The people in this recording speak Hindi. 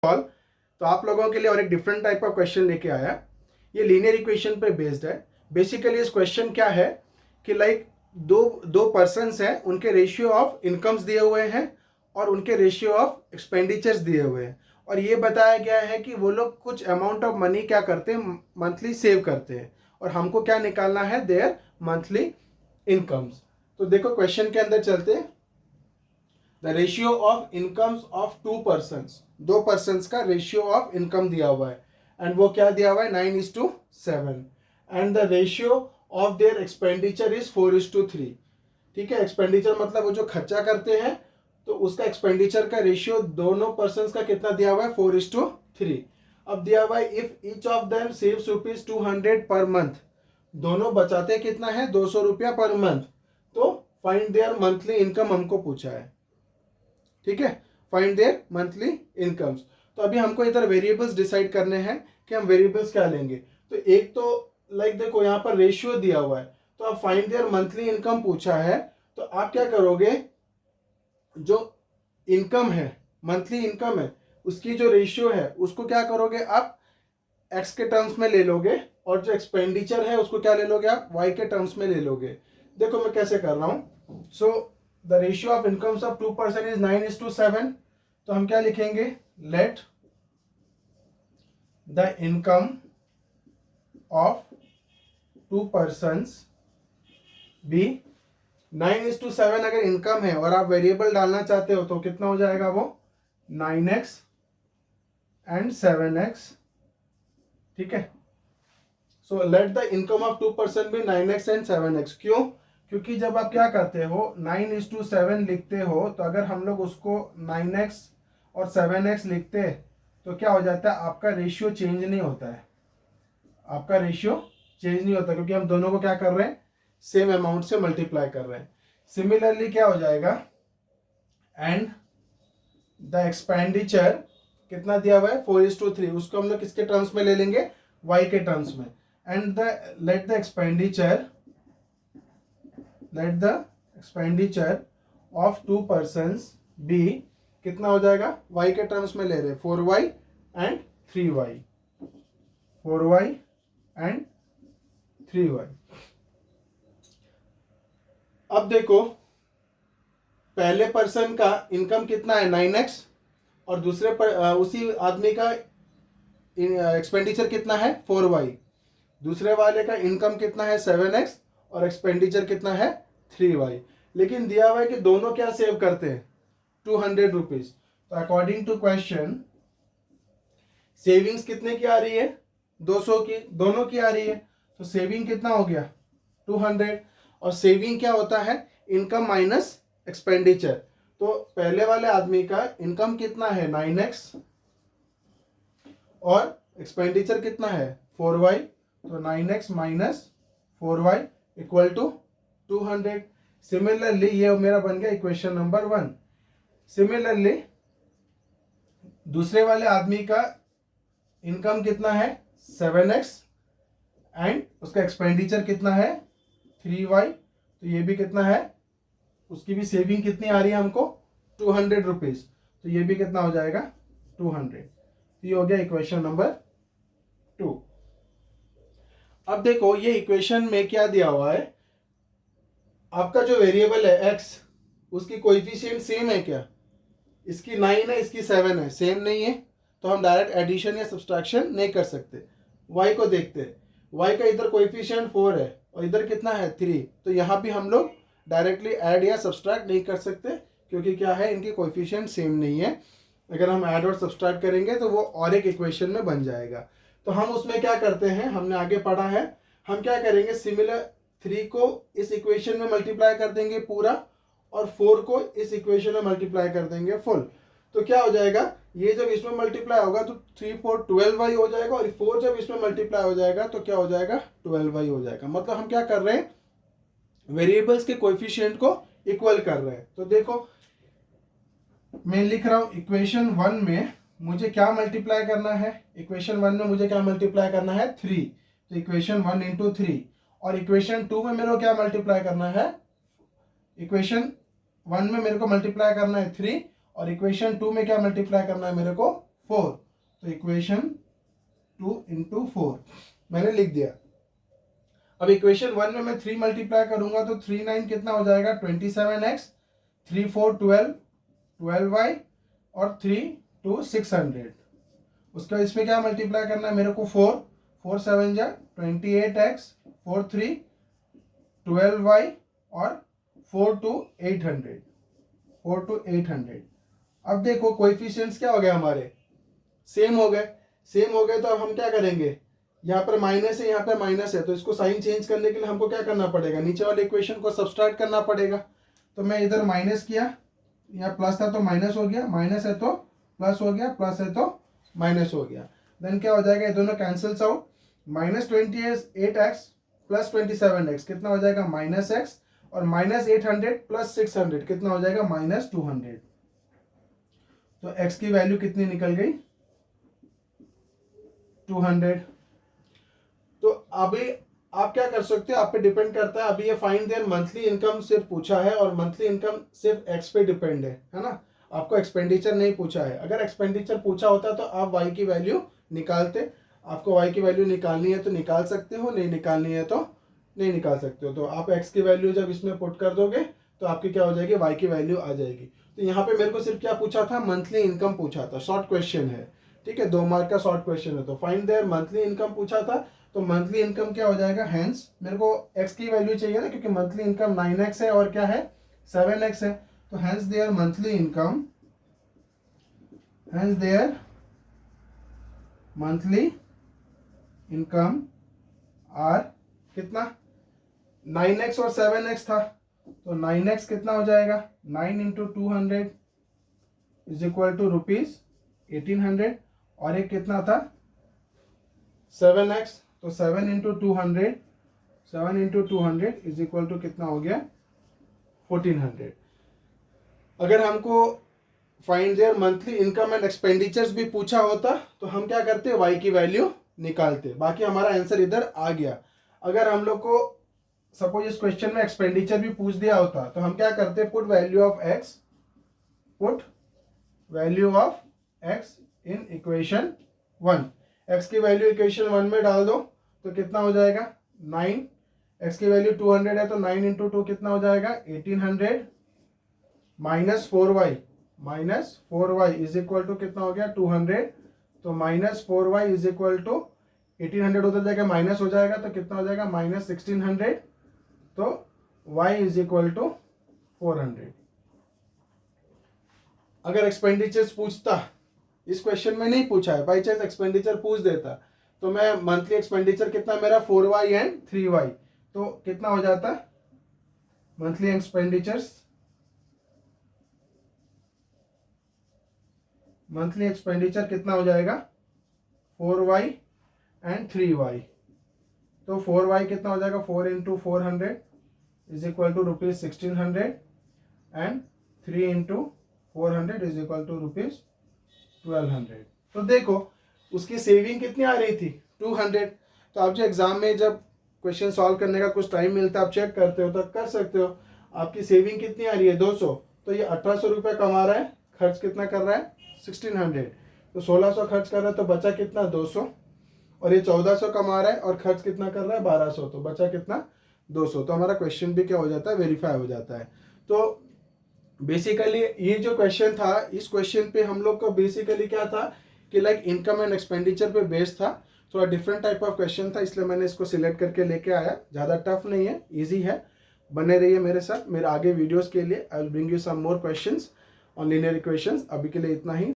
ऑल। तो आप लोगों के लिए और एक डिफरेंट टाइप का क्वेश्चन लेके आया। ये लीनियर इक्वेशन पे बेस्ड है। बेसिकली इस क्वेश्चन क्या है कि लाइक दो दो पर्सन्स हैं, उनके रेशियो ऑफ इनकम्स दिए हुए हैं और उनके रेशियो ऑफ एक्सपेंडिचर्स दिए हुए हैं, और ये बताया गया है कि वो लोग कुछ अमाउंट ऑफ मनी क्या करते हैं, मंथली सेव करते हैं, और हमको क्या निकालना है, देयर मंथली इनकम्स। तो देखो क्वेश्चन के अंदर चलते हैं। The ratio of incomes of two persons, दो पर्सन्स का रेशियो ऑफ इनकम दिया हुआ है, एंड वो क्या दिया हुआ है, 9:7, and the ratio of their expenditure is 4:3। ठीक है, एक्सपेंडिचर मतलब वो जो खर्चा करते हैं, तो उसका एक्सपेंडिचर का रेशियो दोनों पर्सन्स का कितना दिया हुआ है, 4:3। अब दिया हुआ है if each of them saves ₹200 per month, दोनों बचाते कितना है, 200 रुपया पर मंथ। तो फाइंड देयर मंथली इनकम हमको पूछा है। ठीक है, फाइंड देयर मंथली इनकम्स। तो अभी हमको इधर वेरिएबल्स डिसाइड करने हैं कि हम वेरिएबल्स क्या लेंगे। तो एक तो लाइक देखो यहाँ पर रेशियो दिया हुआ है, तो अब फाइंड देयर मंथली इनकम पूछा है, तो आप क्या करोगे, जो इनकम है, मंथली इनकम है, उसकी जो रेशियो है उसको क्या करोगे आप एक्स के टर्म्स में ले लोगे, और जो एक्सपेंडिचर है उसको क्या ले लोगे आप, वाई के टर्म्स में ले लोगे। देखो मैं कैसे कर रहा हूँ। So the ratio of incomes of 2% is 9:7। तो हम क्या लिखेंगे, let the income of two persons be 9:7। अगर इनकम है और आप वेरिएबल डालना चाहते हो तो कितना हो जाएगा वो, 9x एंड 7x। ठीक है, so let the income of two person be 9x and 7x। क्यों, क्योंकि जब आप क्या करते हो 9:7 लिखते हो, तो अगर हम लोग उसको 9x और 7x लिखते हैं तो क्या हो जाता है, आपका रेशियो चेंज नहीं होता है, आपका रेशियो चेंज नहीं होता, क्योंकि हम दोनों को क्या कर रहे हैं, सेम अमाउंट से मल्टीप्लाई कर रहे हैं। सिमिलरली क्या हो जाएगा, एंड द एक्सपेंडिचर कितना दिया हुआ है, 4:3, उसको हम लोग किसके टर्म्स में ले लेंगे, y के टर्म्स में। And the let the expenditure of two persons be कितना हो जाएगा, y के टर्म्स में ले रहे, 4y and 3y, 4y and 3y। अब देखो पहले पर्सन का इनकम कितना है, 9x, और दूसरे पर उसी आदमी का एक्सपेंडिचर कितना है, 4y। दूसरे वाले का इनकम कितना है, 7x, और एक्सपेंडिचर कितना है, 3y। लेकिन दिया हुआ है कि दोनों क्या सेव करते हैं, 200 रुपीज। तो अकॉर्डिंग टू क्वेश्चन सेविंग्स कितने की आ रही है, 200 की, दोनों की आ रही है। तो सेविंग कितना हो गया, 200। और सेविंग क्या होता है, इनकम माइनस एक्सपेंडिचर। तो पहले वाले आदमी का इनकम कितना है, 9x, और एक्सपेंडिचर कितना है, 4y। तो 9x minus 4y equal to 200। Similarly ये मेरा बन गया इक्वेशन नंबर 1। सिमिलरली दूसरे वाले आदमी का इनकम कितना है, 7x, एंड उसका एक्सपेंडिचर कितना है, 3y। तो ये भी कितना है, उसकी भी सेविंग कितनी आ रही है हमको, 200 रुपीज। तो ये भी कितना हो जाएगा, 200। तो ये हो गया इक्वेशन नंबर 2। अब देखो ये इक्वेशन में क्या दिया हुआ है, आपका जो वेरिएबल है x, उसकी कोएफिशिएंट सेम है क्या, इसकी 9 है, इसकी 7 है, सेम नहीं है, तो हम डायरेक्ट एडिशन या सब्सट्रैक्शन नहीं कर सकते। y को देखते हैं, y का इधर कोएफिशिएंट 4 है और इधर कितना है, 3। तो यहाँ भी हम लोग डायरेक्टली ऐड या सब्सट्रैक्ट नहीं कर सकते, क्योंकि क्या है, इनके कोएफिशिएंट सेम नहीं है। अगर हम ऐड और सब्सट्रैक्ट करेंगे तो वो और एक इक्वेशन में बन जाएगा। तो हम उसमें क्या करते हैं, हमने आगे पढ़ा है, हम क्या करेंगे, सिमिलर 3 को इस इक्वेशन में मल्टीप्लाई कर देंगे पूरा, और 4 को इस इक्वेशन में मल्टीप्लाई कर देंगे फुल। तो क्या हो जाएगा, ये जब इसमें मल्टीप्लाई होगा तो 3 4 12y हो जाएगा, और 4 जब इसमें मल्टीप्लाई हो जाएगा तो क्या हो जाएगा, 12y हो जाएगा। मतलब हम क्या कर रहे हैं, वेरिएबल्स के कोएफिशिएंट को इक्वल कर रहे हैं। तो देखो मैं लिख रहा हूं, इक्वेशन 1 में मुझे क्या मल्टीप्लाई करना है, इक्वेशन 1 में मुझे क्या मल्टीप्लाई करना है, 3। तो इक्वेशन 1 इंटू 3। और इक्वेशन 2 में मेरे को क्या मल्टीप्लाई करना है, इक्वेशन 1 में मेरे को मल्टीप्लाई करना है 3, और इक्वेशन 2 में क्या मल्टीप्लाई करना है मेरे को, 4, तो इक्वेशन 2 इंटू 4 मैंने लिख दिया। अब इक्वेशन 1 में मैं 3 मल्टीप्लाई करूंगा तो 3 9 कितना हो जाएगा 27x, 3 4 12, 12y और 3 2 600। उसके बाद इसमें क्या मल्टीप्लाई करना है मेरे को 4 4 7 जा 28x, 4 3 12y और 4 2 800, 4 2 800। अब देखो कोएफिशिएंट्स क्या हो गए हमारे, सेम हो गए। सेम हो गए तो अब हम क्या करेंगे, यहाँ पर माइनस है यहाँ पर माइनस है, तो इसको साइन चेंज करने के लिए हमको क्या करना पड़ेगा, नीचे वाले इक्वेशन को सब्सट्रैक्ट करना पड़ेगा। तो मैं इधर माइनस किया, यहाँ प्लस था तो माइनस हो गया, माइनस है तो प्लस हो गया, प्लस है तो माइनस हो गया। देन क्या हो जाएगा, ये दोनों cancels out, -28x plus 27x कितना हो जाएगा -x, और -800 प्लस 600 कितना हो जाएगा -200। तो x की वैल्यू कितनी निकल गई 200। तो अभी आप क्या कर सकते हो, आप पे डिपेंड करता है। अभी ये फाइंड देयर मंथली इनकम सिर्फ पूछा है और मंथली इनकम सिर्फ एक्स पे डिपेंड है ना, आपको एक्सपेंडिचर नहीं पूछा है। अगर एक्सपेंडिचर पूछा होता तो आप वाई की वैल्यू निकालते, आपको वाई की वैल्यू निकालनी है तो निकाल सकते हो, नहीं निकालनी है तो नहीं निकाल सकते हो। तो आप एक्स की वैल्यू जब इसमें पुट कर दोगे तो आपकी क्या हो जाएगी, वाई की वैल्यू आ जाएगी। तो यहाँ पे मेरे को सिर्फ क्या पूछा था, मंथली इनकम पूछा था, शॉर्ट क्वेश्चन है, ठीक है, 2 मार्क का शॉर्ट क्वेश्चन है। तो फाइंड देयर मंथली इनकम पूछा था, तो मंथली इनकम क्या हो जाएगा, हेंस मेरे को x की वैल्यू चाहिए ना, क्योंकि मंथली इनकम 9x है और क्या है 7x है। तो hence their monthly income, hence their monthly income are कितना 9x और 7x था, तो 9x कितना हो जाएगा 9 इंटू 200 इज इक्वल टू ₹1800, और एक कितना था 7x, तो 7 into 200, 7 into 200 is equal to कितना हो गया 1400। अगर हमको find their monthly income and expenditures भी पूछा होता तो हम क्या करते, वाई की वैल्यू निकालते, बाकी हमारा आंसर इधर आ गया। अगर हम लोग को सपोज इस क्वेश्चन में एक्सपेंडिचर भी पूछ दिया होता तो हम क्या करते, put value of x, put value of x in equation 1। X की वैल्यू इक्वेशन 1 में डाल दो तो कितना हो जाएगा 9, एक्स की वैल्यू 200 है तो 9 इंटू 2 कितना हो जाएगा 1800, -4y इज इक्वल टू कितना हो गया 200, तो -4y इज इक्वल टू 1800 उधर जाएगा माइनस हो जाएगा तो कितना हो जाएगा -1600, तो y इज इक्वल टू 400। अगर एक्सपेंडिचर्स पूछता, इस क्वेश्चन में नहीं पूछा है, बाई चांस एक्सपेंडिचर पूछ देता तो मैं मंथली एक्सपेंडिचर कितना मेरा 4y एंड 3y, तो कितना हो जाता मंथली एक्सपेंडिचर्स, मंथली एक्सपेंडिचर कितना हो जाएगा 4y एंड 3y, तो 4y कितना हो जाएगा 4 into 400 is equal to ₹1600 and 3 into 400 is equal to ₹1200। तो देखो उसकी सेविंग कितनी आ रही थी 200। तो आप जो एग्जाम में जब क्वेश्चन सॉल्व करने का कुछ टाइम मिलता है आप चेक करते हो तो कर सकते हो आपकी सेविंग कितनी आ रही है 200, तो ये 1800 रुपये कमा रहा है, खर्च कितना कर रहा है 1600, तो 1600 खर्च कर रहा है तो बचा कितना 200, और ये 1400 कमा रहा है और खर्च कितना कर रहा है 1200, तो बचा कितना 200। तो हमारा क्वेश्चन भी क्या हो जाता है, वेरीफाई हो जाता है। तो बेसिकली ये जो क्वेश्चन था, इस क्वेश्चन पे हम लोग का बेसिकली क्या था कि लाइक इनकम एंड एक्सपेंडिचर पे बेस्ड था, थोड़ा डिफरेंट टाइप ऑफ क्वेश्चन था, इसलिए मैंने इसको सिलेक्ट करके लेके आया। ज़्यादा टफ नहीं है, इजी है। बने रहिए मेरे साथ, मेरे आगे वीडियोस के लिए I will bring you some more questions on linear equations. अभी के लिए इतना ही।